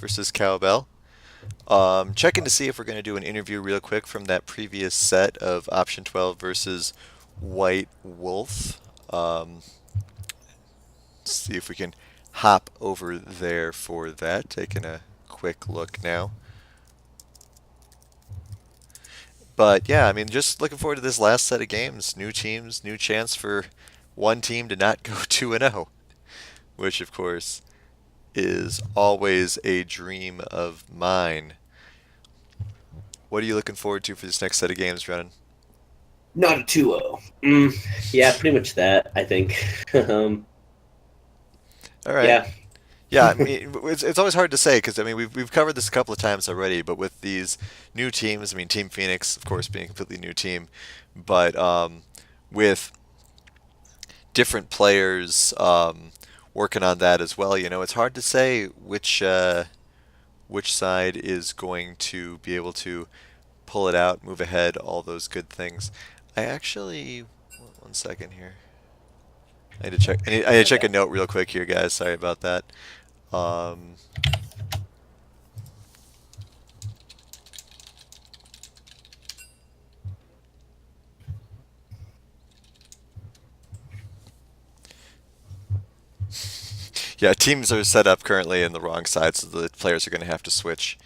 versus Cowbell. Checking to see if we're going to do an interview real quick from that previous set of Option 12 versus White Wolf. See if we can hop over there for that. Taking a quick look now. But yeah, I mean, just looking forward to this last set of games. New teams, new chance for one team to not go 2-0, which of course is always a dream of mine. What are you looking forward to for this next set of games, Brennan? Not a 2-0. Yeah, pretty much that, I think. All right. Yeah. Yeah, I mean, it's always hard to say because I mean we've covered this a couple of times already, but with these new teams, I mean Team Phoenix, of course, being a completely new team, but with different players working on that as well, you know, it's hard to say which side is going to be able to pull it out, move ahead, all those good things. I actually, one second here. I need to check. I need to check a note real quick here, guys. Sorry about that. Um, yeah, teams are set up currently in the wrong side, so the players are going to have to switch.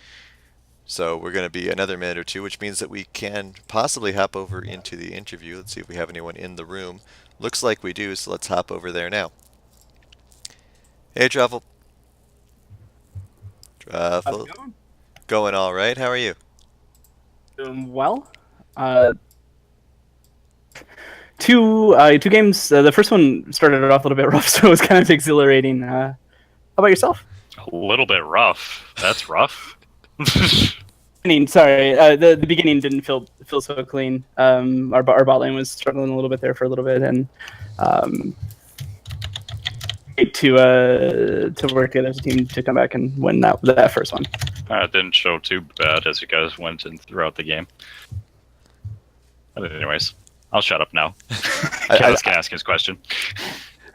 So we're going to be another minute or two, which means that we can possibly hop over into the interview. Let's see if we have anyone in the room. Looks like we do, so let's hop over there now. Hey, Truffle. Truffle. How's it going? Going all right. How are you? Doing well. Two games. The first one started off a little bit rough, so it was kind of exhilarating. How about yourself? A little bit rough. That's rough. Sorry, the beginning didn't feel so clean. Our bot lane was struggling a little bit there for a little bit, and to work together as a team to come back and win that first one. It didn't show too bad as you guys went in throughout the game. But anyways, I'll shut up now. Kaz can ask his question.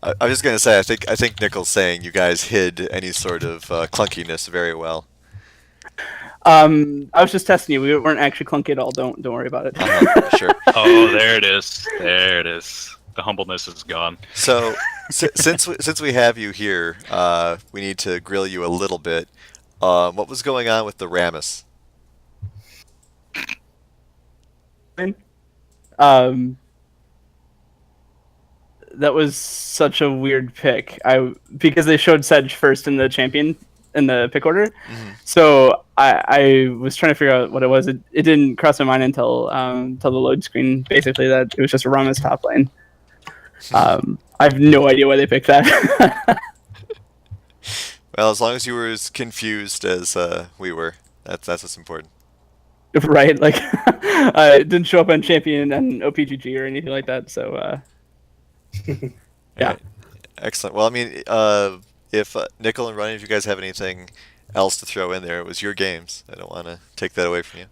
I was just gonna say, I think Nickel's saying you guys hid any sort of clunkiness very well. I was just testing you. We weren't actually clunky at all. Don't worry about it. Sure. Oh, there it is. There it is. The humbleness is gone. So, since we have you here, we need to grill you a little bit. What was going on with the Rammus? That was such a weird pick. Because they showed Sedge first in the champion in the pick order, so I was trying to figure out what it was. It didn't cross my mind until the load screen. Basically, that it was just a Rammus top lane. I have no idea why they picked that. Well, as long as you were as confused as we were, that's what's important. Right, like it didn't show up on champion and OPGG or anything like that. So yeah. Right. Excellent. Well, I mean, if Nickel and Ronnie, if you guys have anything else to throw in there, it was your games. I don't want to take that away from you.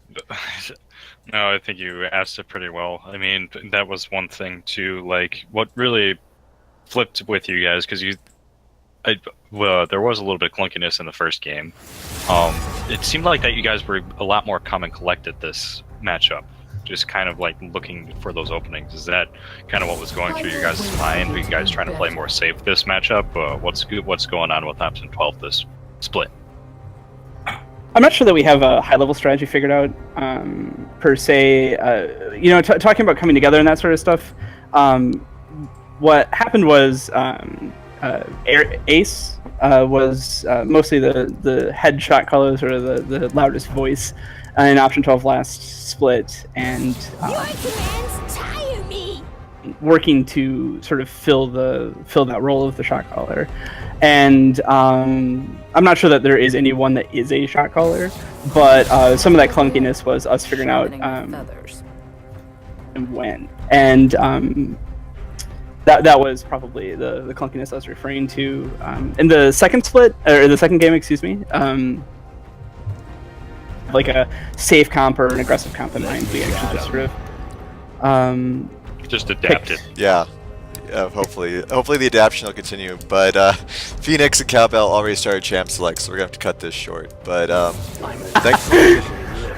No, I think you asked it pretty well. I mean, that was one thing too. Like, what really flipped with you guys, because there was a little bit of clunkiness in the first game. It seemed like that you guys were a lot more calm and collected this matchup, just kind of like looking for those openings. Is that kind of what was going through your guys' mind? Are you guys trying to play more safe this matchup? What's going on with Option 12 this split? I'm not sure that we have a high-level strategy figured out, per se. Talking about coming together and that sort of stuff. What happened was Ace was mostly the head shot caller, or the loudest voice in Option 12 last split, and working to sort of fill that role of the shot caller. And I'm not sure that there is anyone that is a shot caller, but some of that clunkiness was us figuring out and when. And that was probably the clunkiness I was referring to. In the second split, or the second game, excuse me, like a safe comp or an aggressive comp in mind. We actually just sort of just adapted. Yeah. hopefully the adaptation will continue. But Phoenix and Cowbell already started champ select, so we're gonna have to cut this short. But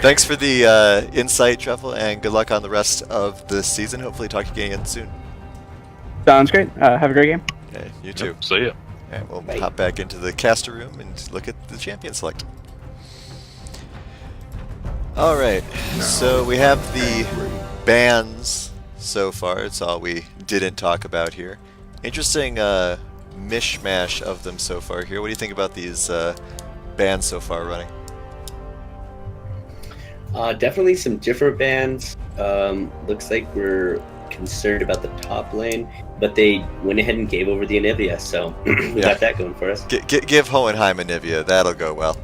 thanks for the insight, Truffle, and good luck on the rest of the season. Hopefully, talk to you again soon. Sounds great. Have a great game. Okay, you too. See ya. And we'll Bye. hop back into the caster room and look at the champion select. All right, so we have the bans so far. It's all we didn't talk about here. Interesting mishmash of them so far here. What do you think about these bans so far running? Definitely some different bands. Looks like we're concerned about the top lane, but they went ahead and gave over the Anivia, so we got that going for us. Give Hohenheim Anivia. That'll go well.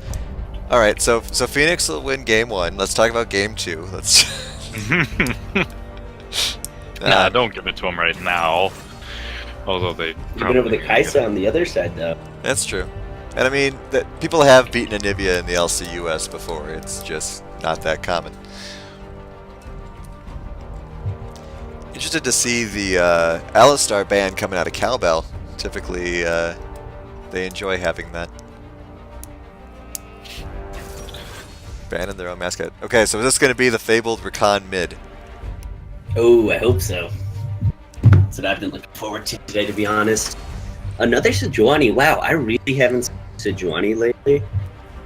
All right, so Phoenix will win game 1. Let's talk about game 2. Let's. Nah, don't give it to them right now. Although they. You've been over the Kaisa on the other side, though. That's true. And I mean, that people have beaten Anivia in the LCUS before. It's just not that common. Interested to see the Alistar ban coming out of Cowbell. Typically, they enjoy having that. Banning their own mascot. Okay, so is this going to be the fabled Rakan mid? Oh, I hope so. That's what I've been looking forward to today, to be honest. Another Sejuani. Wow, I really haven't seen Sejuani lately.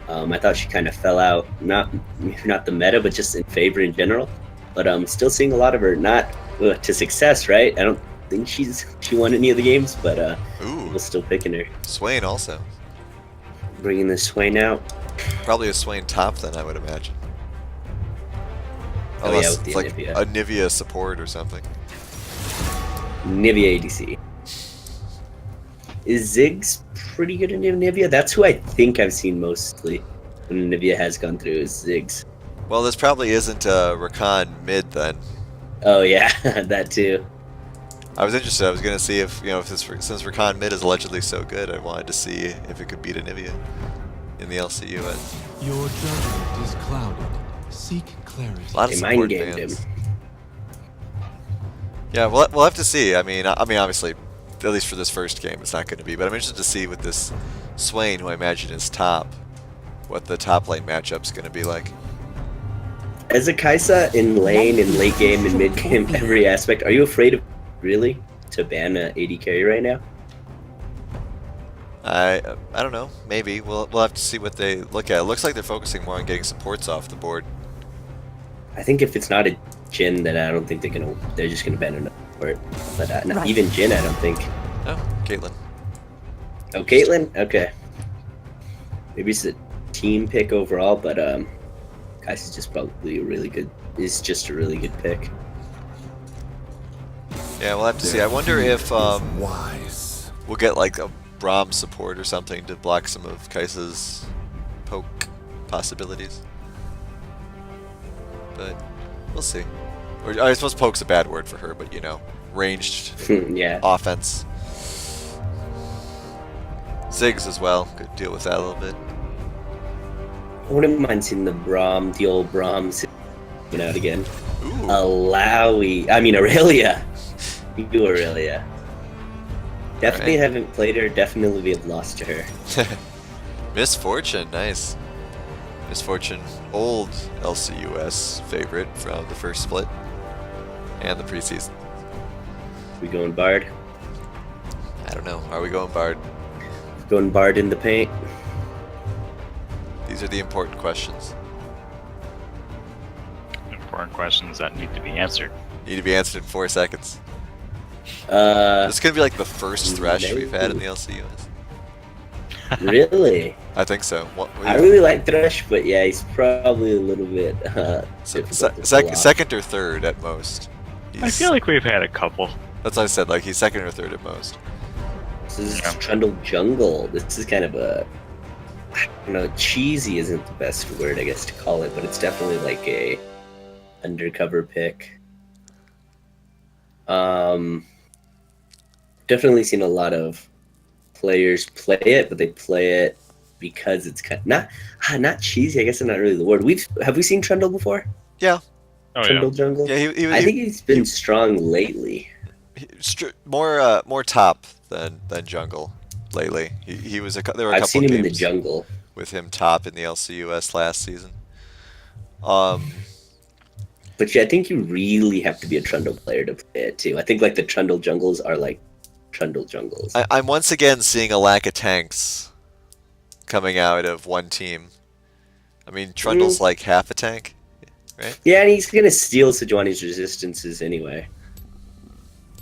I thought she kind of fell out, not the meta, but just in favor in general. But I'm still seeing a lot of her, not to success, right? I don't think she won any of the games, but we're still picking her. Swain also. Bringing the Swain out. Probably a Swain top then, I would imagine. Oh, Unless yeah, with the it's like Anivia. a Nivea support or something. Nivea ADC. Is Ziggs pretty good in Nivea? That's who I think I've seen mostly when Nivea has gone through, is Ziggs. Well, this probably isn't a Rakan mid then. Oh yeah, that too. I was interested. I was going to see if, since Rakan mid is allegedly so good, I wanted to see if it could beat Anivia in the LCUS. Your judgment is clouded. Seek clarity. A lot of They support mind gamed bans. him. Yeah, we'll have to see. I mean, obviously, at least for this first game, it's not going to be. But I'm interested to see with this Swain, who I imagine is top, what the top lane matchup's going to be like. As a Kaisa in lane, in late game, in mid game, every aspect, are you afraid of really to ban a AD carry right now? I don't know. Maybe we'll have to see what they look at. It looks like they're focusing more on getting supports off the board. I think if it's not a Jhin, then I don't think they're just gonna ban another support. But not even Jhin, I don't think. Oh, Caitlyn. Oh, Caitlyn? Okay. Maybe it's a team pick overall, but Kaisa's just probably just a really good pick. Yeah, we'll have to see. I wonder if Wise. we'll get like a Braum support or something to block some of Kaisa's poke possibilities. But we'll see. Or I suppose poke's a bad word for her, but ranged Yeah. offense. Ziggs as well. Could deal with that a little bit. I wouldn't mind seeing the old Braum coming out again. Ooh. Aurelia. You do Aurelia. Definitely Alright. haven't played her, definitely have lost to her. Misfortune, nice. Misfortune, old LCUS favorite from the first split and the preseason. We going Bard? I don't know. Are we going Bard? Going Bard in the paint? These are the important questions. Important questions that need to be answered. Need to be answered in 4 seconds. Uh, This is gonna be like the first Thresh we've had in the LCUS. really? I think so. I really like Thresh, but yeah, he's probably a little bit difficult to pull off. second or third at most. I feel like we've had a couple. That's what I said. Like he's second or third at most. This is Trundle Jungle. This is kind of I don't know, cheesy isn't the best word, I guess, to call it, but it's definitely like a undercover pick. Definitely seen a lot of players play it, but they play it because it's kind of not cheesy. I guess that's not really the word. Have we seen Trundle before? Yeah. Oh Trundle Jungle. Yeah. I think he's been strong lately. more top than jungle lately. He was there were a I've couple seen him in the games jungle. with him top in the LCUS last season. Um, But yeah, I think you really have to be a Trundle player to play it too. I think like the Trundle jungles are like Trundle jungles. I'm once again seeing a lack of tanks coming out of one team. I mean, Trundle's Mm. like half a tank, right? Yeah, and he's gonna steal Sejuani's resistances anyway.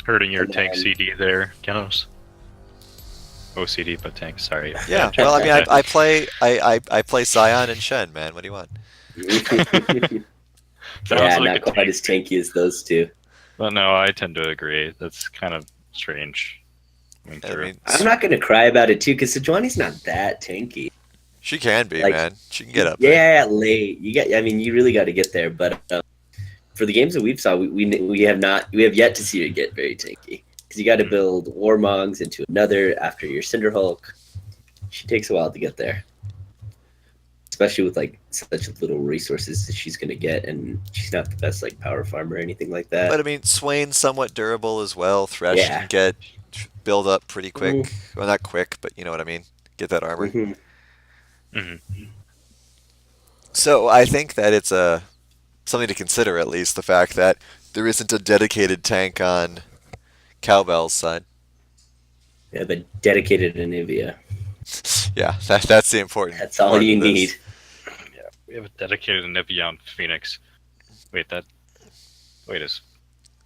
Hurting your And tank then- CD there, Kenos. OCD, but tank. Sorry. Yeah. Well, I mean, I play Scion and Shen, man. What do you want? Sounds Yeah, like not a quite tank. as tanky as those two. But no, I tend to agree. That's kind of strange. Coming I through. mean, I'm not gonna cry about it too, because Sejuani's not that tanky. she can be, like, man. She can get up there. Yeah, late. You get. I mean, you really got to get there. But for the games that we've saw, we have yet to see her get very tanky, because you got to build Warmongs into another after your Cinderhulk. She takes a while to get there, especially with like such little resources that she's gonna get, and she's not the best like power farmer or anything like that. But I mean, Swain's somewhat durable as well. Thresh Yeah. can get build up pretty quick. Mm. Well, not quick, but you know what I mean. Get that armor. Mhm. Mhm. So I think that it's something to consider, at least the fact that there isn't a dedicated tank on Cowbell's side. Yeah, but dedicated Anivia. Yeah, that's the important. That's all part you of this. need. Yeah, we have a dedicated Nivea on Phoenix. Wait, is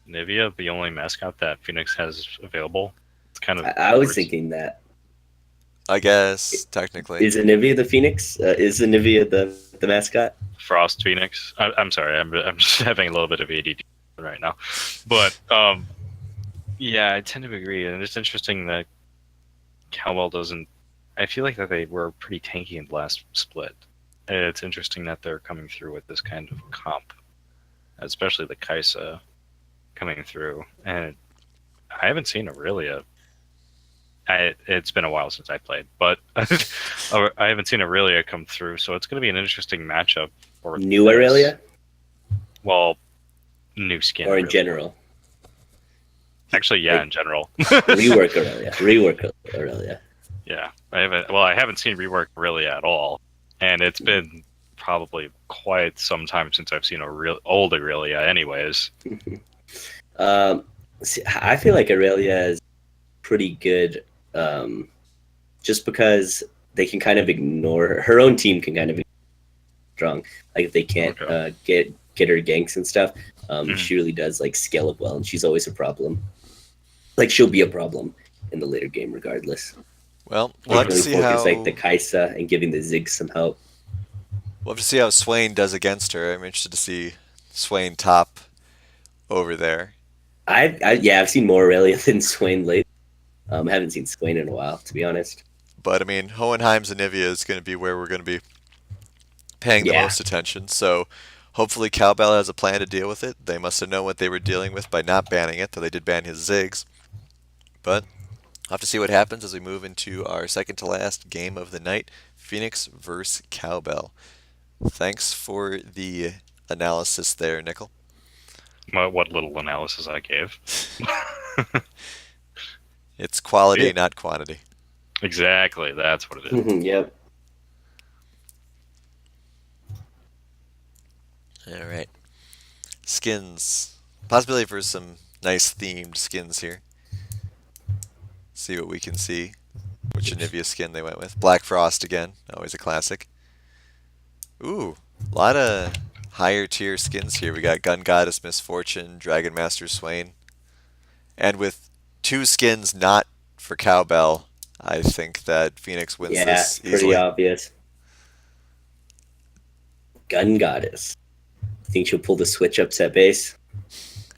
Nivea the only mascot that Phoenix has available? It's kind of. I was thinking that. I guess technically. Is Anivia the Phoenix? Is Anivia the mascot? Frost Phoenix. I'm sorry, I'm just having a little bit of ADD right now, but yeah, I tend to agree, and it's interesting that Cowbell doesn't. I feel like that they were pretty tanky in the last split. And it's interesting that they're coming through with this kind of comp, especially the Kaisa coming through, and I haven't seen Aurelia. It's been a while since I played, but I haven't seen Aurelia come through, so it's going to be an interesting matchup. For New this. Aurelia? Well, new skin. Or in Aurelia. general? Actually, yeah, Like- in general. Rework Aurelia. Rework Aurelia. Yeah, I haven't. Well, I haven't seen rework Aurelia at all, and it's been probably quite some time since I've seen a real old Aurelia. Anyways, See, I feel like Aurelia is pretty good, just because they can kind of ignore her own team can kind of ignore her strong. Like if they can't Okay. get her ganks and stuff, Mhm. she really does like scale up well, and she's always a problem. Like she'll be a problem in the later game regardless. Well, we'll have to Really see focus how like the Kaisa and giving the Ziggs some help. we'll have to see how Swain does against her. I'm interested to see Swain top over there. I've seen more Aurelia than Swain lately. I haven't seen Swain in a while, to be honest. But I mean, Hohenheim's Anivia is going to be where we're going to be paying the Yeah. most attention. So hopefully Cowbell has a plan to deal with it. They must have known what they were dealing with by not banning it, though they did ban his Ziggs. But we'll have to see what happens as we move into our second to last game of the night, Phoenix versus Cowbell. Thanks for the analysis there, Nickel. what little analysis I gave. It's quality, Yeah. not quantity. Exactly, that's what it is. Yep. All right. Skins. Possibility for some nice themed skins here. See what we can see. Which Anivia skin they went with. Black Frost again. Always a classic. Ooh. A lot of higher tier skins here. We got Gun Goddess Misfortune, Dragon Master Swain. And with two skins not for Cowbell, I think that Phoenix wins Yeah, this pretty easily. obvious. Gun Goddess. Think she'll pull the switch upset base?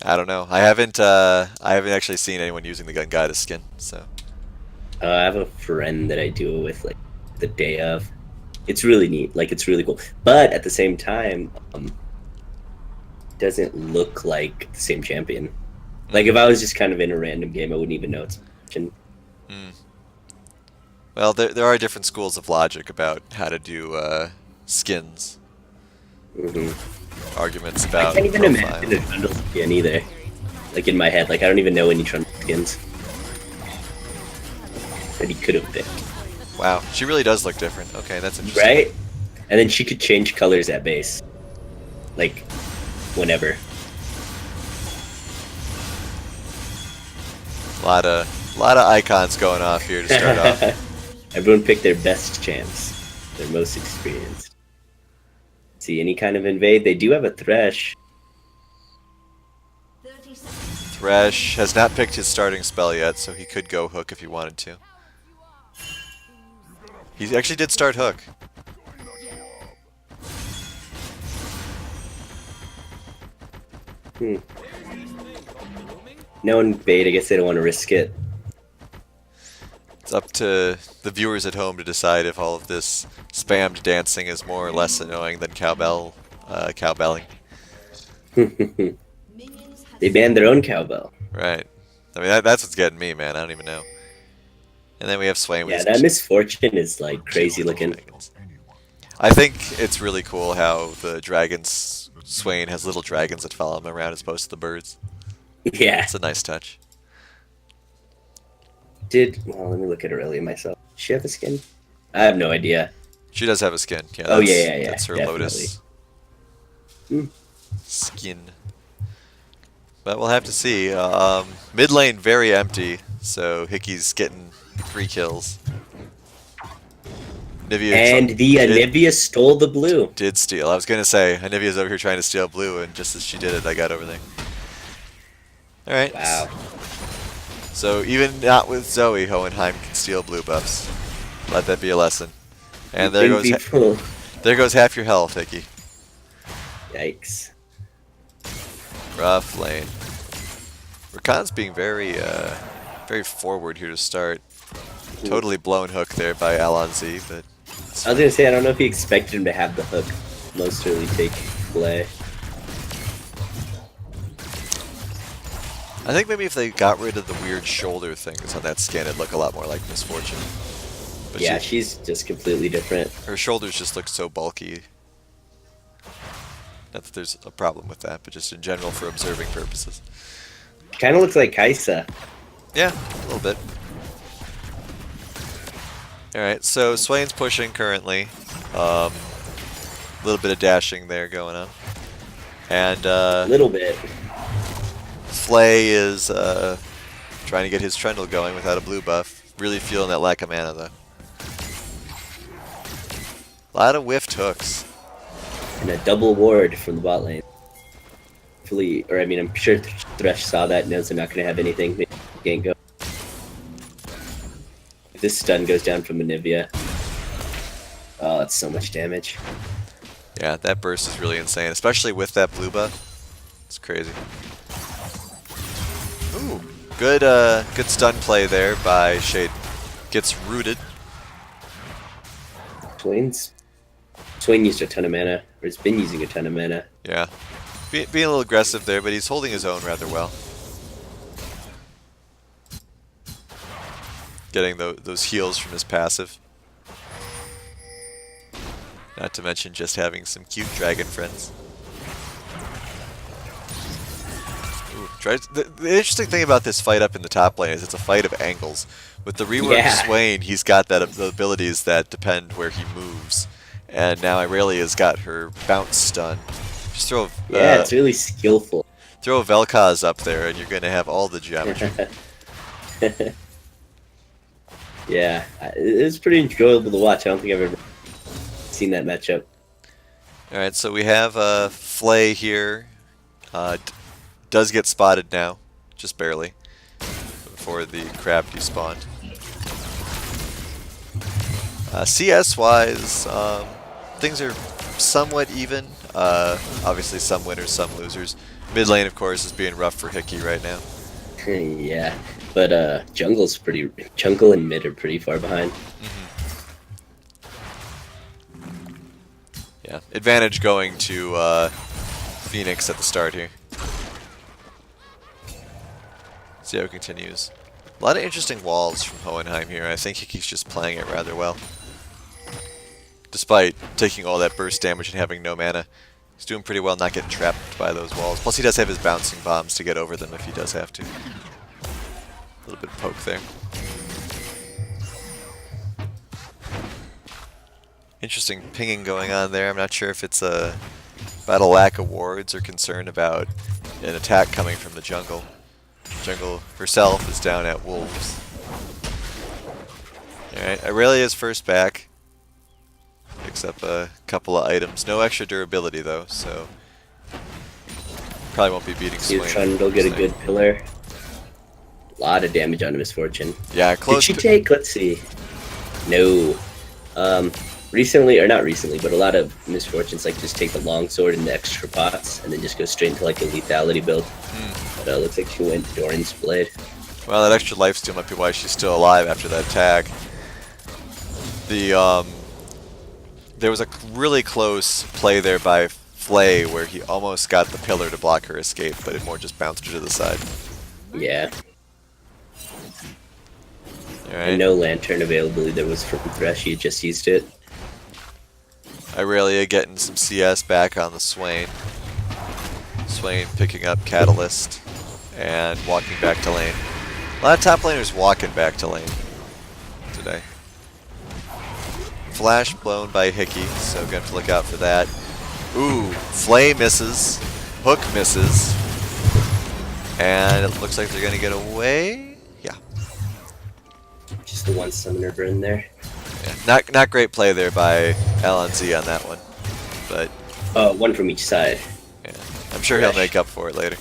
I don't know. I haven't actually seen anyone using the Gun Goddess skin, so I have a friend that I do it with like the day of. It's really neat. Like it's really cool. But at the same time, doesn't look like the same champion. Like if I was just kind of in a random game, I wouldn't even know it's. well, there are different schools of logic about how to do skins. Mhm. Arguments I about can't even profile. imagine it bundles again either. Like in my head, like I don't even know any Trundle skins that he could have picked. Wow, she really does look different. Okay, that's interesting. Right? And then she could change colors at base. Like, whenever. Lot of icons going off here to start off. Everyone picked their best champs. Their most experienced. See, any kind of invade. They do have a Thresh. Thresh has not picked his starting spell yet, so he could go Hook if he wanted to. He actually did start Hook. No invade. I guess they don't want to risk it. It's up to the viewers at home to decide if all of this spammed dancing is more or less annoying than cowbelling. They banned their own cowbell. Right. I mean, that's what's getting me, man. I don't even know. And then we have Swain with Yeah, his that Misfortune is like crazy looking. dragons. I think it's really cool how the dragons, Swain has little dragons that follow him around as opposed to the birds. Yeah. It's a nice touch. Well, let me look at Aurelia myself. Does she have a skin? I have no idea. She does have a skin. Yeah, Oh, that's, yeah. That's her Definitely. Lotus Mm. skin. But we'll have to see. Mid lane very empty, so Hickey's getting 3 kills. Anivia And the Anivia stole the blue. did steal. I was gonna say Anivia's over here trying to steal blue, and just as she did it, I got over there. All right. Wow. So even not with Zoe, Hohenheim can steal blue buffs. Let that be a lesson. And there goes People. there goes half your health, Hickey. Yikes. Rough lane. Rakan's being very forward here to start. Totally blown hook there by Alonzi, but I was gonna say, I don't know if he expected him to have the hook most early take play. I think maybe if they got rid of the weird shoulder things on that skin, it'd look a lot more like Misfortune. But Yeah, she's just completely different. her shoulders just look so bulky. Not that there's a problem with that, but just in general for observing purposes. Kind of looks like Kaisa. Yeah, a little bit. Alright, so Swain's pushing currently. A little bit of dashing there going on. And A little bit. Flay is trying to get his Trundle going without a blue buff. Really feeling that lack of mana though. A lot of whiffed hooks. And a double ward from the bot lane. Hopefully, or I mean, I'm sure Thresh saw that, knows they're not going to have anything. Maybe can't go. If this stun goes down from Anivia. Oh, that's so much damage. Yeah, that burst is really insane, especially with that blue buff. It's crazy. Ooh, good stun play there by Shade. Gets rooted. Swain used a ton of mana, or has been using a ton of mana. Yeah, being a little aggressive there, but he's holding his own rather well. Getting those heals from his passive. Not to mention just having some cute dragon friends. Ooh, the interesting thing about this fight up in the top lane is it's a fight of angles. With the reworked Swain, he's got the abilities that depend where he moves. And now Irelia's got her bounce stun. Just throw Yeah, it's really skillful. throw a Vel'Koz up there and you're going to have all the geometry. Yeah, it's pretty enjoyable to watch. I don't think I've ever seen that matchup. Alright, so we have Flay here. Does get spotted now. Just barely. Before the crab despawned. CS-wise, things are somewhat even. Obviously some winners, some losers. Mid lane, of course, is being rough for Hickey right now. Yeah, but jungle and mid are pretty far behind. Yeah, advantage going to Phoenix at the start here. See how it continues. A lot of interesting walls from Hohenheim here. I think Hickey's just playing it rather well. Despite taking all that burst damage and having no mana. He's doing pretty well not getting trapped by those walls. Plus he does have his bouncing bombs to get over them if he does have to. A little bit of poke there. Interesting pinging going on there. I'm not sure if it's about a lack of wards or concern about an attack coming from the jungle. Jungle herself is down at wolves. Alright, Aurelia's first back. Picks up a couple of items. No extra durability though, so probably won't be beating He's Swain. trying to go get a good pillar. A lot of damage on Misfortune. Yeah, Did close. she take? Let's see. No. Recently, or not recently, but a lot of Misfortunes like just take the longsword and the extra pots, and then just go straight into like a lethality build. But looks like she went Doran's Blade. Well, that extra lifesteal might be why she's still alive after that tag. There was a really close play there by Flay where he almost got the pillar to block her escape, but it more just bounced her to the side. Yeah. Alright. And no lantern availability there was from Thresh, he had just used it. Irelia getting some CS back on the Swain. Swain picking up Catalyst and walking back to lane. A lot of top laners walking back to lane today. Flash blown by Hickey, so gonna have to look out for that. Ooh, Flay misses. Hook misses. And it looks like they're gonna get away. Yeah. Just the one summoner burn there. Yeah. Not great play there by LNZ on that one. But One from each side. yeah, I'm sure he'll make up for it later.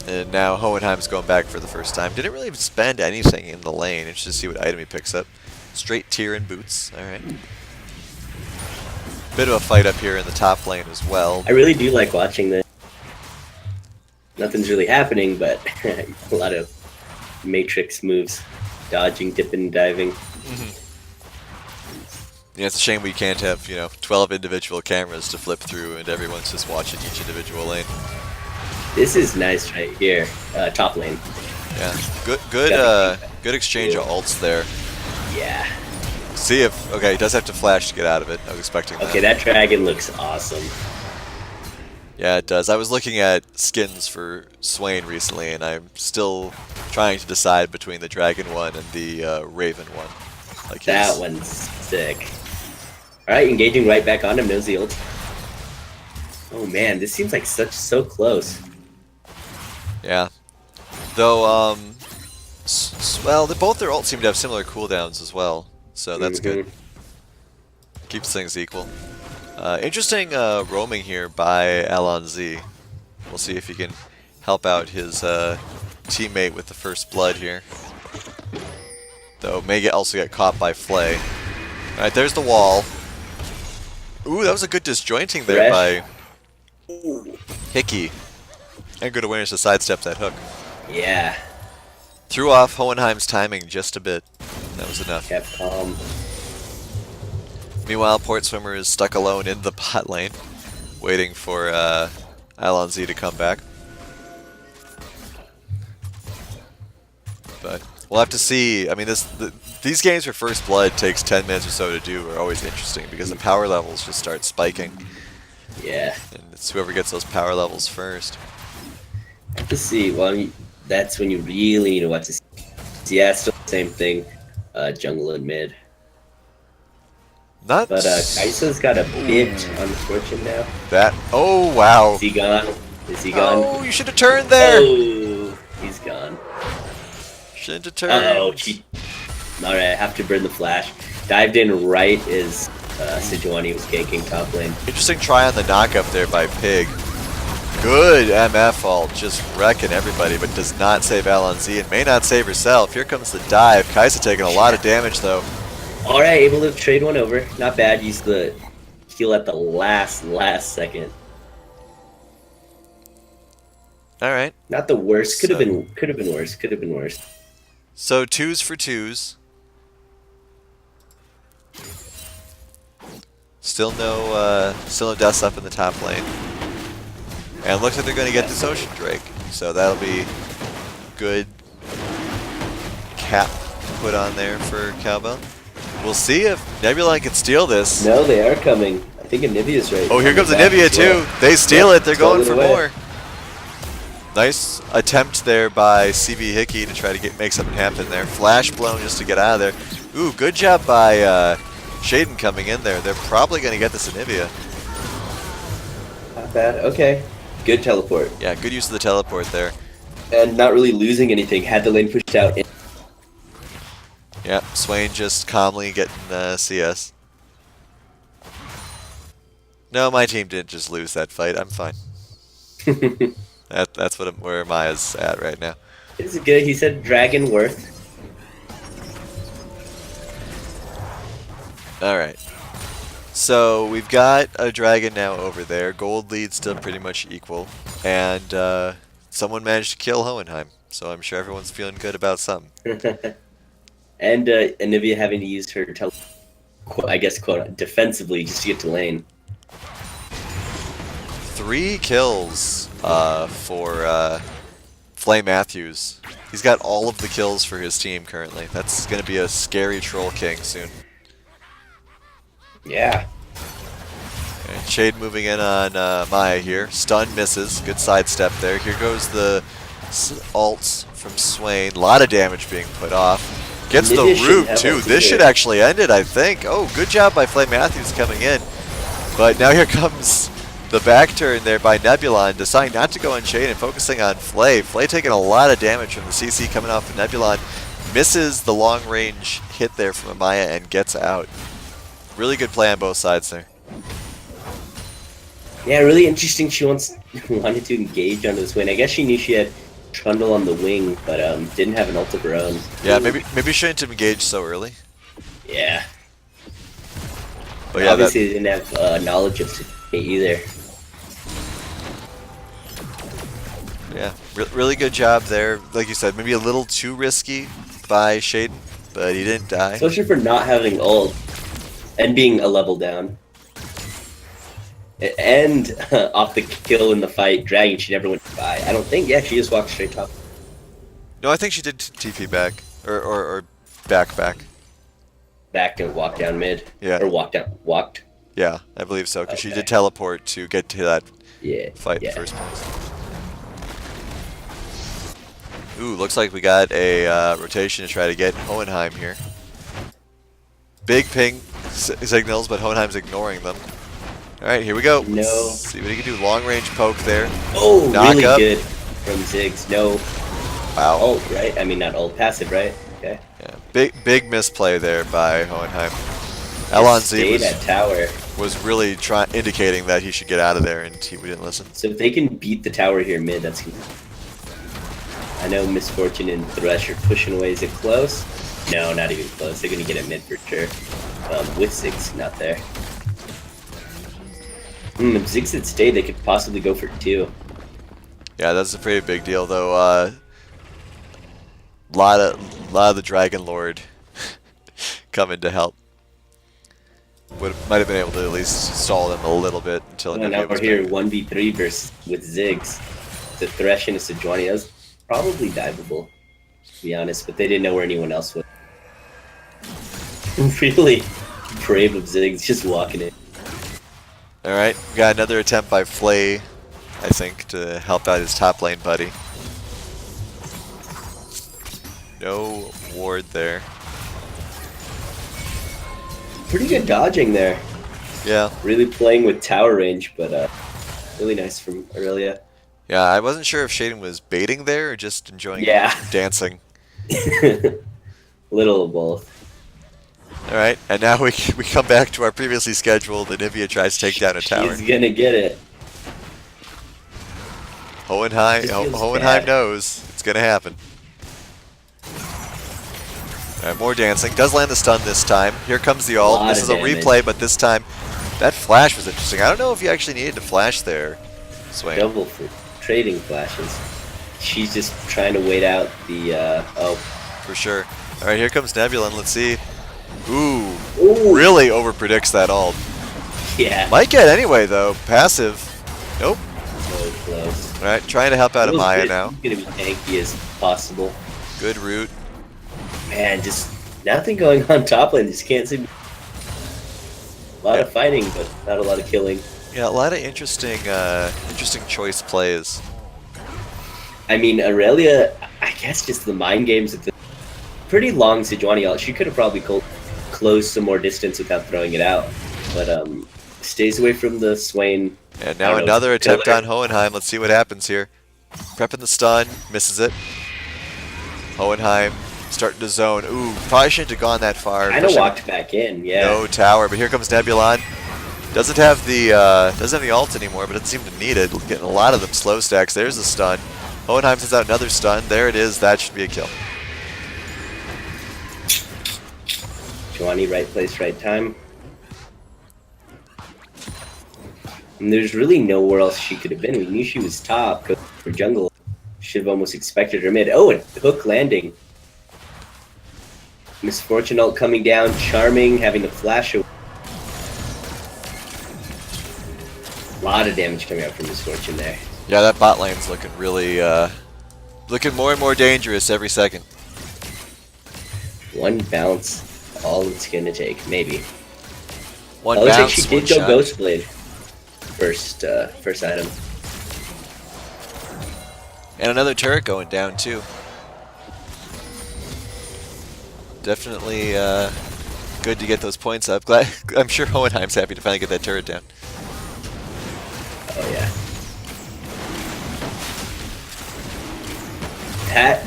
And now Hohenheim's going back for the first time. Didn't really spend anything in the lane. Interested to see what item he picks up. Straight tier and boots. Alright. Bit of a fight up here in the top lane as well. I really do like watching this. Nothing's really happening, but a lot of matrix moves. Dodging, dipping, diving. Yeah, it's a shame we can't have, 12 individual cameras to flip through and everyone's just watching each individual lane. This is nice right here. Top lane. Yeah. Good exchange of ults there. Yeah. See if... Okay, he does have to flash to get out of it. I was expecting that. Okay, that dragon looks awesome. Yeah, it does. I was looking at skins for Swain recently, and I'm still trying to decide between the Dragon one and the Raven one. Like That one's sick. Alright, engaging right back on him, knows the ult. Oh man, this seems like so close. Yeah. Though, well, both their ults seem to have similar cooldowns as well, so that's good. Keeps things equal. Interesting roaming here by Alonz. We'll see if he can help out his teammate with the first blood here. Though may also get caught by Flay. Alright, there's the wall. Ooh, that was a good disjointing there by Hickey. And good awareness to sidestep that hook. Yeah. Threw off Hohenheim's timing just a bit. That was enough. Kept calm. Meanwhile, Port Swimmer is stuck alone in the bot lane, waiting for Alonz to come back. But we'll have to see. I mean, these games for First Blood takes 10 minutes or so to do are always interesting because the power levels just start spiking. Yeah. And it's whoever gets those power levels first. Let's see. Well, that's when you really need to watch this. Yeah, still the same thing. Jungle and mid. Not. But Kai'Sa's got a bit unfortunate now. That. Oh wow. Is he gone? Is he gone? Oh, you should have turned there. Oh, he's gone. Shouldn't have turned. Uh-oh. Alright, I have to burn the flash. Dived in right as Sejuani was ganking top lane. Interesting try on the knock-up there by Pig. Good MF ult, just wrecking everybody, but does not save Alonz and may not save herself. Here comes the dive. Kai'Sa taking a lot of damage though. Alright, able to trade one over. Not bad. Use the heal at the last second. Alright. Not the worst. Could have been worse. Could have been worse. So 2s for 2s. Still no deaths up in the top lane. And it looks like they're going to get this Ocean Drake. So that'll be good cap to put on there for Cowbell. We'll see if Nebula can steal this. No, they are coming. I think Anivia's right. Oh, here comes Coming back Anivia as well. too. They steal it. They're stole going it for away. more. Nice attempt there by CV Hickey to try to make something happen there. Flash blown just to get out of there. Ooh, good job by Shaden coming in there. They're probably going to get this Anivia. Not bad. Okay. Good teleport. Yeah, good use of the teleport there. And not really losing anything. Had the lane pushed out. Yep, Swain just calmly getting CS. No, my team didn't just lose that fight. I'm fine. That's where Maya's at right now. This is good. He said Dragon Worth. Alright. So we've got a dragon now over there. Gold lead's still pretty much equal. And someone managed to kill Hohenheim. So I'm sure everyone's feeling good about something. And Anivia having to use her I guess quote defensively just to get to lane. 3 kills for Flame Matthews. He's got all of the kills for his team currently. That's going to be a scary Troll King soon. Yeah. Okay, Shade moving in on Maya here. Stun misses. Good sidestep there. Here goes the ults from Swain. A lot of damage being put off. Gets the root too. This should actually end it, I think. Oh, good job by Flame Matthews coming in. But now here comes the back turn there by Nebulon, deciding not to go on Shade and focusing on Flay. Flay taking a lot of damage from the CC coming off of Nebulon. Misses the long range hit there from Amaya and gets out. Really good play on both sides there. Yeah, really interesting. She wanted to engage onto this win. I guess she knew she had Trundle on the wing, but didn't have an ult of her own. Yeah, maybe shouldn't have engaged so early. Yeah. But yeah, obviously they didn't have knowledge of it either. Yeah, really good job there. Like you said, maybe a little too risky by Shaden, but he didn't die. Especially for not having ult and being a level down. And off the kill in the fight, Dragon, she never went by. I don't think, yeah, she just walked straight top. No, I think she did TP back. Or back. Back and walk down mid. Yeah. Or walked. Yeah, I believe so, because she Okay. did teleport to get to that Yeah. fight yeah. in the first place. Ooh, looks like we got a rotation to try to get Hohenheim here. Big ping signals, but Hohenheim's ignoring them. Alright, here we go. No. Let's see what he can do. Long range poke there. Oh, Knock really up. good from Ziggs. No Wow. ult, right? I mean, not ult, passive, right? Okay. Yeah, big misplay there by Hohenheim. Alonzi Stayed at tower. was really indicating that he should get out of there, and we didn't listen. So if they can beat the tower here mid, that's good. I know Misfortune and Thresh are pushing away. Is it close? No, not even close. They're going to get it mid for sure. With Ziggs not there. If Ziggs had stayed, they could possibly go for 2. Yeah, that's a pretty big deal, though. Lot of the Dragon Lord coming to help. Might have been able to at least stall them a little bit until Well, now we're here 1v3 versus with Ziggs. The Thresh and a Sejuani. That was probably diveable, to be honest, but they didn't know where anyone else was. Really brave of Ziggs, just walking it. Alright, we got another attempt by Flay, I think, to help out his top lane buddy. No ward there. Pretty good dodging there. Yeah. Really playing with tower range, but really nice from Aurelia. Yeah, I wasn't sure if Shaden was baiting there or just enjoying dancing. Little of both. Alright, and now we come back to our previously scheduled Anivia tries to take down a tower. She's gonna get it. Hohenheim bad. knows it's gonna happen. Alright, more dancing. Does land the stun this time. Here comes the ult. This is a replay, but this time that flash was interesting. I don't know if you actually needed to flash there, Swain. Double for trading flashes. She's just trying to wait out the For sure. Alright, here comes Nebulon. Let's see. Ooh. Ooh. Really overpredicts that ult. Yeah. Might get anyway, though. Passive. Nope. So close. Alright, trying to help out Amaya now. He's gonna be tanky as possible. Good route. Man, just nothing going on top lane. Just can't seem. A lot of fighting, but not a lot of killing. Yeah, a lot of interesting choice plays. I mean, Aurelia, I guess just the mind games with the pretty long Sejuani ult. She could have probably closed some more distance without throwing it out, but stays away from the Swain. And now another attempt on Hohenheim. Let's see what happens here. Prepping the stun, misses it. Hohenheim starting to zone. Ooh, probably shouldn't have gone that far. Kind of walked back in, yeah. No tower, but here comes Nebulon. Doesn't have the ult anymore, but doesn't seem to need it. Getting a lot of them slow stacks. There's a stun. Hohenheim sends out another stun. There it is. That should be a kill. Sejuani, right place, right time. And there's really nowhere else she could have been. We knew she was top for jungle. Should have almost expected her mid. Oh, and hook landing. Misfortune ult coming down. Charming having the flash away. A lot of damage coming out from Misfortune there. Yeah, that bot lane's looking really, looking more and more dangerous every second. One bounce, all it's gonna take, maybe. One Looks like bounce, she one did go shot. Ghost Blade. First item. And another turret going down too. Definitely good to get those points up. Glad, I'm sure Hohenheim's happy to finally get that turret down. Oh yeah. That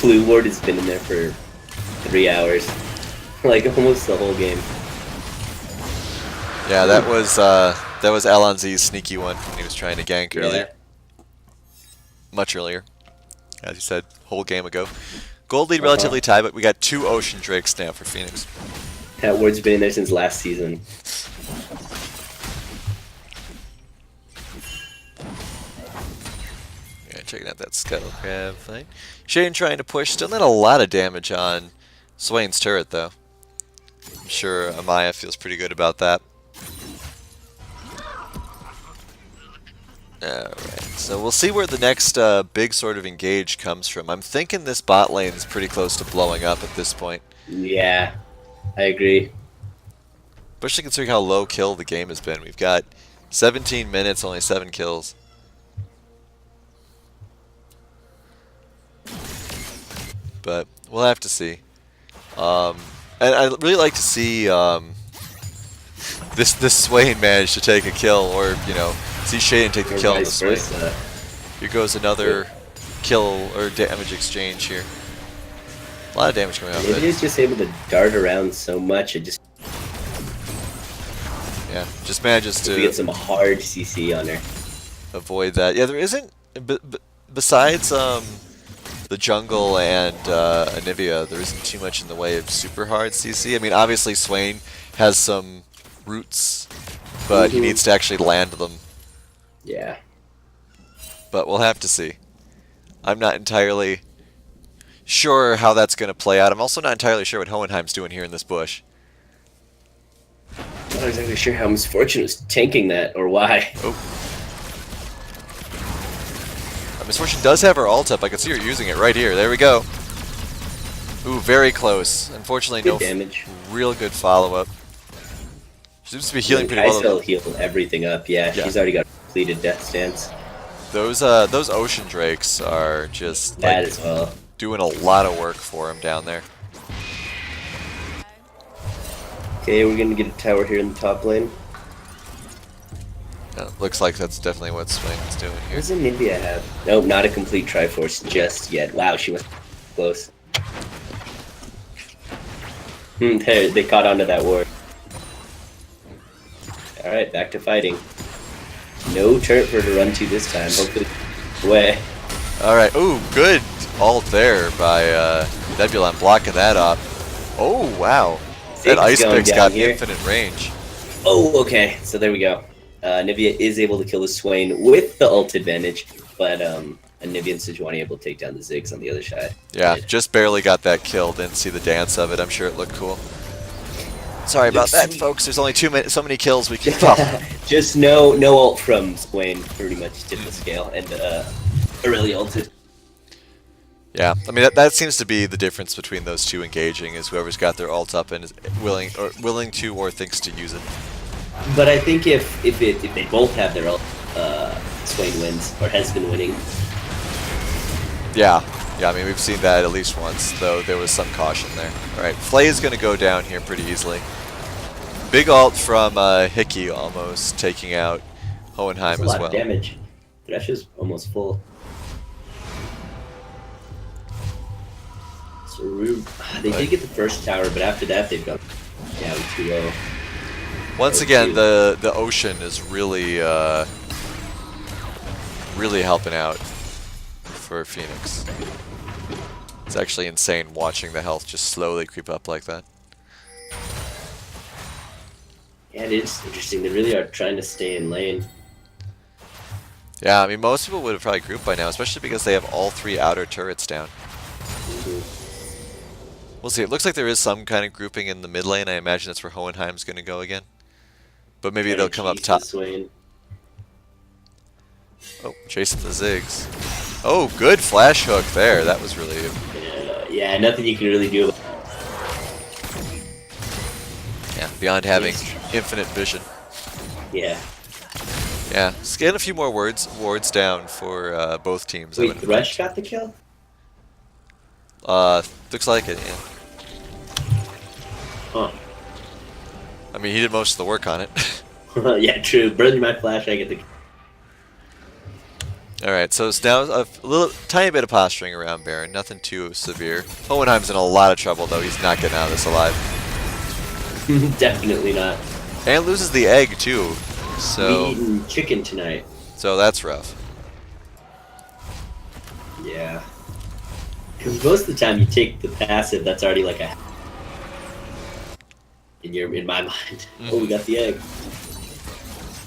Blue Ward has been in there for 3 hours. Like almost the whole game. Yeah, that was Alonzi's sneaky one when he was trying to gank earlier. Much earlier. As you said, whole game ago. Gold lead relatively tight, but we got 2 Ocean Drakes now for Phoenix. That ward's been in there since last season. Yeah, checking out that Scuttle Crab fight. Shane trying to push, still not a lot of damage on Swain's turret though. I'm sure Amaya feels pretty good about that. Alright, so we'll see where the next big sort of engage comes from. I'm thinking this bot lane is pretty close to blowing up at this point. Yeah, I agree. Especially considering how low kill the game has been. We've got 17 minutes, only 7 kills. But we'll have to see. And I'd really like to see this Swain manage to take a kill, or you know, see Shaden take the Or kill on the vice Swain. versa. Here goes another kill or damage exchange here. A lot of damage coming out of Maybe it. he's just able to dart around so much. It just Yeah, just manages we to get some hard CC on her. avoid that. Yeah, there isn't besides the jungle and Anivia, there isn't too much in the way of super hard CC. I mean, obviously Swain has some roots, but he needs to actually land them. Yeah. But we'll have to see. I'm not entirely sure how that's going to play out. I'm also not entirely sure what Hohenheim's doing here in this bush. Not exactly sure how Misfortune was tanking that or why. Oh. Misfortune does have her ult up. I can see her using it right here. There we go. Ooh, very close. Unfortunately, Good no damage. real good follow-up. She seems to be healing pretty well. Kai'Sel healed everything up. Yeah, Yeah. she's already got completed Death Stance. Those Ocean Drakes are just That like as well. doing a lot of work for him down there. Okay, we're gonna get a tower here in the top lane. Looks like that's definitely what Swain's doing here. What does Anivia have? Nope, not a complete Triforce just yet. Wow, she was close. They caught onto that ward. Alright, back to fighting. No turret for her to run to this time. Hopefully, away. Alright, ooh, good ult there by Nebulon blocking that up. Oh, wow. That Zig's Ice going Pick's down got here. infinite range. Oh, okay. So there we go. Anivia is able to kill the Swain with the ult advantage, but Anivia and Sejuani able to take down the Ziggs on the other side. Yeah, just barely got that kill. Didn't see the dance of it. I'm sure it looked cool. Sorry about Looks that, sweet. folks. There's only so many kills we can follow. Just no ult from Swain pretty much did the scale, and Aurelia ulted. Yeah, I mean that seems to be the difference between those two engaging is whoever's got their ult up and is willing to or thinks to use it. But I think if they both have their ult, Swain wins or has been winning. Yeah, I mean we've seen that at least once, though there was some caution there. All right, Flay is going to go down here pretty easily. Big ult from Hickey almost taking out Hohenheim That's a as lot well. of damage. Thresh is almost full. So they did get the first tower, but after that they've got down 2-0. Once again, the ocean is really really helping out for Phoenix. It's actually insane watching the health just slowly creep up like that. Yeah, it is interesting. They really are trying to stay in lane. Yeah, I mean most people would have probably grouped by now, especially because they have all 3 outer turrets down. We'll see. It looks like there is some kind of grouping in the mid lane. I imagine that's where Hohenheim's going to go again. But maybe they'll come up top. Oh, chasing the Ziggs. Oh, good flash hook there. That was really... Yeah, nothing you can really do. Yeah, beyond having infinite vision. Yeah. Yeah, just getting a few more wards down for both teams. Wait, Thresh got the kill? Looks like it, yeah. Huh. I mean, he did most of the work on it. Yeah, true. Burn my flash, I get the kill. Alright, so it's now a little tiny bit of posturing around Baron, nothing too severe. Hohenheim's in a lot of trouble though, he's not getting out of this alive. Definitely not. And loses the egg too, so... We eating chicken tonight. So that's rough. Yeah. Because most of the time you take the passive, that's already like a... In my mind. Oh, we got the egg.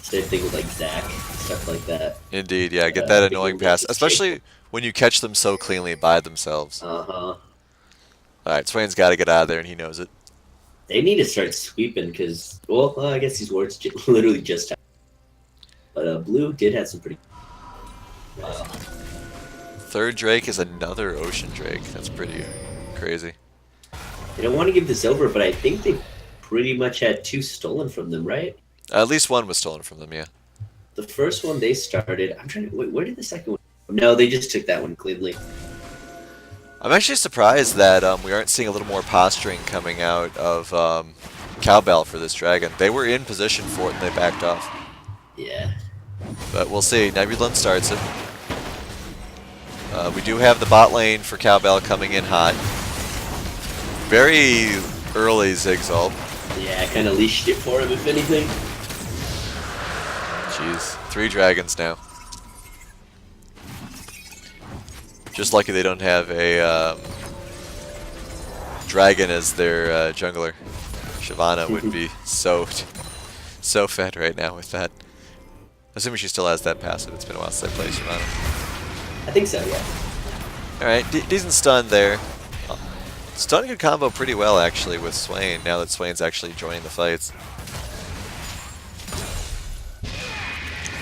Same thing with like Zac, stuff like that. Indeed, yeah, get that annoying pass, especially when you catch them so cleanly by themselves. Uh-huh. Alright, Swain's got to get out of there and he knows it. They need to start sweeping because, well, I guess these wards literally just happened. But Blue did have some pretty... Wow. Third Drake is another Ocean Drake. That's pretty crazy. I don't want to give this over, but I think they pretty much had 2 stolen from them, right? At least one was stolen from them, yeah. The first one they started, I'm trying to, wait, where did the second one? No, they just took that one cleanly. I'm actually surprised that we aren't seeing a little more posturing coming out of Cowbell for this dragon. They were in position for it and they backed off. Yeah. But we'll see. Nebulon starts it. We do have the bot lane for Cowbell coming in hot. Very early Ziggs ult. Yeah, I kind of leashed it for him, if anything. Jeez. 3 dragons now. Just lucky they don't have a dragon as their jungler. Shyvana would be so fed right now with that. Assuming she still has that passive. It's been a while since I played Shyvana. I think so, yeah. Alright, decent stun there. Stun could combo pretty well actually with Swain, now that Swain's actually joining the fights.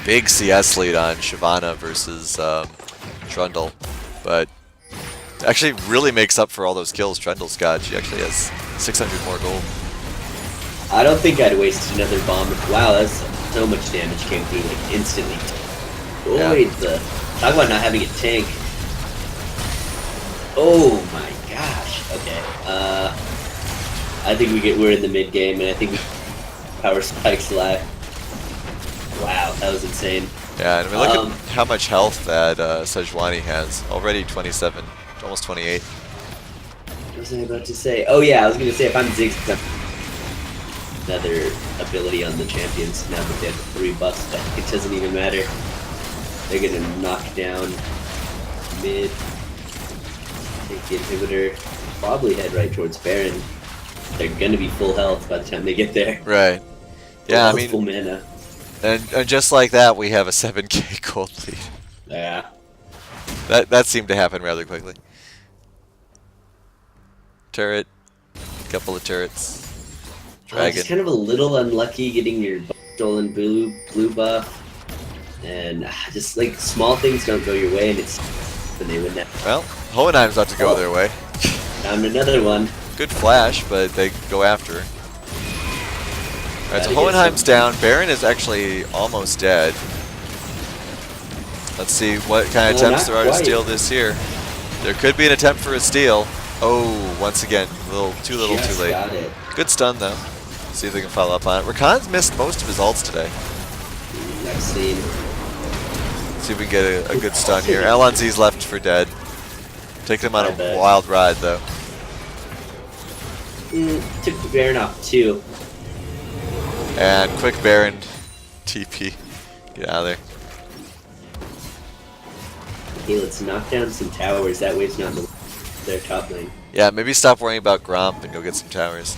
Big CS lead on Shyvana versus Trundle, but actually really makes up for all those kills Trundle's got. She actually has 600 more gold. I don't think I'd waste another bomb. Wow, that's so much damage came through like instantly. Oh Yeah. wait, talk about not having a tank. Oh my gosh. Okay. I think we're in the mid game, and I think power spikes live. Wow, that was insane. Yeah, and I mean, look at how much health that Sejuani has. Already 27, almost 28. What was I about to say? Oh yeah, I was gonna say if I'm Ziggs, another ability on the champions now that they have 3 buffs, but it doesn't even matter. They're gonna knock down mid. Take the inhibitor. Probably head right towards Baron. They're gonna be full health by the time they get there. Right. Yeah, I mean, full mana. and just like that, we have a 7k gold lead. Yeah. That seemed to happen rather quickly. Turret, couple of turrets. Dragon. It's kind of a little unlucky getting your stolen blue buff, and just like small things don't go your way, and it's when they win that. Well, Hohenheim's about to go their way. Found another one. Good flash, but they go after her. Alright, so Gotta get Hohenheim's some- down. Baron is actually almost dead. Let's see what kind of attempts not there are to quite. steal this here. There could be an attempt for a steal. Oh, once again, too little, Just too late. got it. Good stun though. See if they can follow up on it. Rakan's missed most of his ults today. I've seen. See if we can get a good stun here. LNZ's left for dead. Taking him on I a bet. wild ride though. Took the Baron off too. And quick Baron TP. Get out of there. Okay, let's knock down some towers. That way it's not in their top lane. Yeah, maybe stop worrying about Gromp and go get some towers.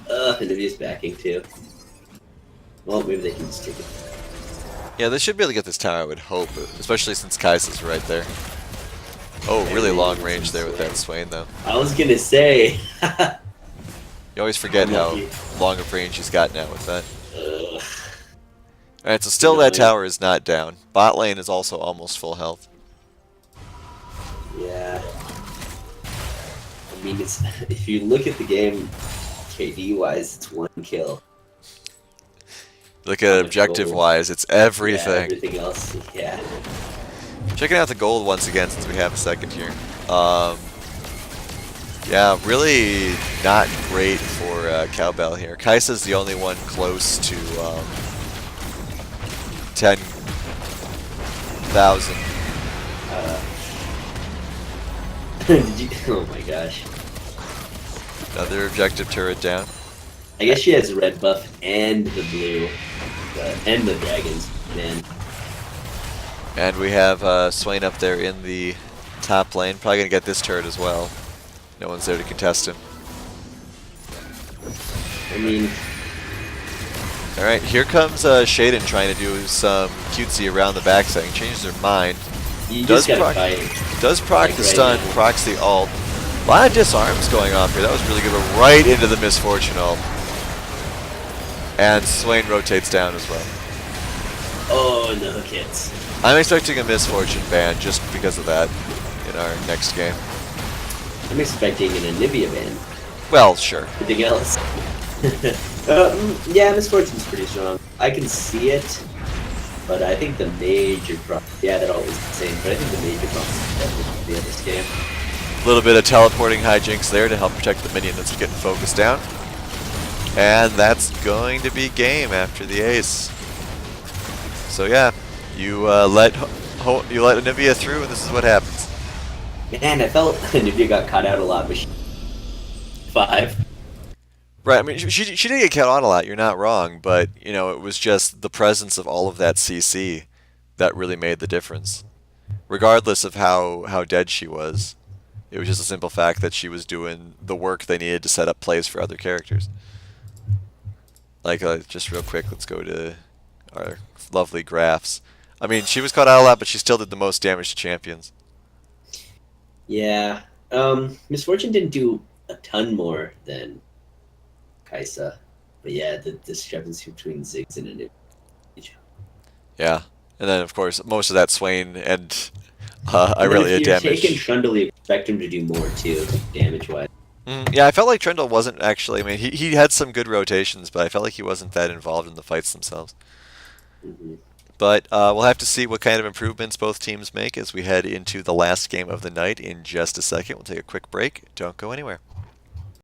Olivia's backing too. Well, maybe they can just take it. Yeah, they should be able to get this tower, I would hope, especially since Kai'Sa's right there. Oh, really long range there with that Swain, though. I was gonna say. You always forget how Lucky. long of range he's got now with that. Ugh. Alright, so still that Annoying. tower is not down. Bot lane is also almost full health. Yeah. I mean, it's if you look at the game, KD wise, it's one kill. Look at it objective-wise, it's everything. Yeah, everything else, yeah. Checking out the gold once again since we have a second here. Yeah, really not great for Cowbell here. Kai'Sa's the only one close to 10,000. Did you? Oh my gosh. Another objective turret down. I guess she has red buff and the blue, and the dragons. Man, And we have Swain up there in the top lane. Probably going to get this turret as well. No one's there to contest him. I mean, Alright, here comes Shaden trying to do some cutesy around the backside. Changes their mind. you Does just gotta proc- fight. Does proc Like the right stun, now. procs the ult. A lot of disarms going off here. That was really good, but right into the Misfortune ult. And Swain rotates down as well. Oh no, kids. I'm expecting a Misfortune ban just because of that in our next game. I'm expecting an Anivia ban. Well, sure. Anything else? Yeah, Misfortune's pretty strong. I can see it, but I think the major problem. Yeah, they're always the same, but I think the major problem is definitely the other game. A little bit of teleporting hijinks there to help protect the minion that's getting focused down. And that's going to be game after the ace. So yeah, you let Anivia through, and this is what happens. Man, I felt Anivia got caught out a lot, but 5. Right, I mean, she did get caught on a lot, you're not wrong, but, you know, it was just the presence of all of that CC that really made the difference. Regardless of how dead she was, it was just a simple fact that she was doing the work they needed to set up plays for other characters. Like, just real quick, let's go to our lovely graphs. I mean, she was caught out a lot, but she still did the most damage to champions. Yeah. Misfortune didn't do a ton more than Kai'Sa. But yeah, the discrepancy between Ziggs and Anivia. Yeah, and then, of course, most of that Swain and And then Irelia if you're damage. taking Trundle, you expect him to do more too, damage-wise. Yeah, I felt like Trendle wasn't actually. I mean, he had some good rotations, but I felt like he wasn't that involved in the fights themselves. Mm-hmm. But we'll have to see what kind of improvements both teams make as we head into the last game of the night in just a second. We'll take a quick break. Don't go anywhere.